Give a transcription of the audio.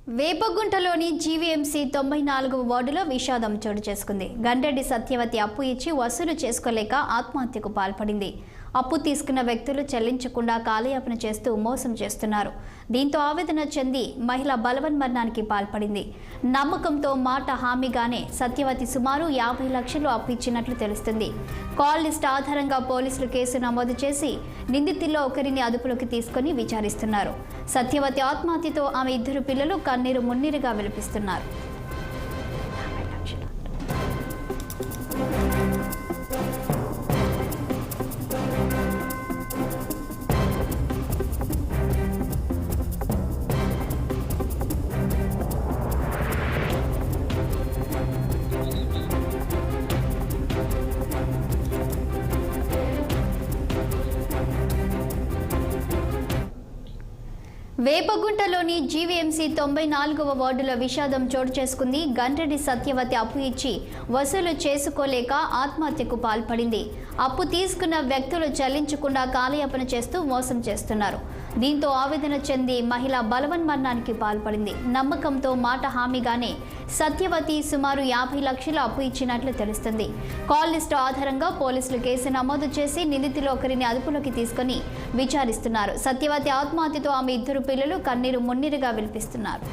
వేపగుంటలోని GVMC 94వ వార్డులో విషాదం చోటు చేసుకుంది. గండ్రెడ్డి సత్యవతి అప్పు ఇచ్చి వసూలు చేసుకోలేక ఆత్మహత్యకు పాల్పడింది. అప్పు తీసుకున్న వ్యక్తులు చెల్లించకుండా కాలయాపన చేస్తూ మోసం చేస్తున్నారు. దీంతో ఆవేదన చెంది మహిళ బలవన్మరణానికి పాల్పడింది. నమ్మకంతో మాట హామీగానే సత్యవతి సుమారు 50 లక్షలు అప్పు ఇచ్చినట్లు తెలుస్తుంది. కాల్ లిస్ట్ ఆధారంగా పోలీసులు కేసు నమోదు చేసి నిందితుల్లో ఒకరిని అదుపులోకి తీసుకుని విచారిస్తున్నారు. సత్యవతి ఆత్మహత్యతో ఆమె 2 పిల్లలు కన్నీరు మున్నీరుగా విలపిస్తున్నారు. వేపగుంటలోని జీవీఎంసీ 94వ వార్డులో విషాదం చోటు చేసుకుంది. గండ్రెడ్డి సత్యవతి అప్పు ఇచ్చి వసూలు చేసుకోలేక ఆత్మహత్యకు పాల్పడింది. అప్పు తీసుకున్న వ్యక్తులు చెల్లించకుండా కాలయాపన చేస్తూ మోసం చేస్తున్నారు. దీంతో ఆవేదన చెంది మహిళ బలవన్మరణానికి పాల్పడింది. నమ్మకంతో మాట హామీగానే సత్యవతి సుమారు 50 లక్షలు అప్పు ఇచ్చినట్లు తెలుస్తుంది. కాల్ లిస్టు ఆధారంగా పోలీసులు కేసు నమోదు చేసి నిందితులు ఒకరిని అదుపులోకి తీసుకుని విచారిస్తున్నారు. సత్యవతి ఆత్మహత్యతో ఆమె 2 పిల్లలు కన్నీరు మున్నీరుగా విలపిస్తున్నారు.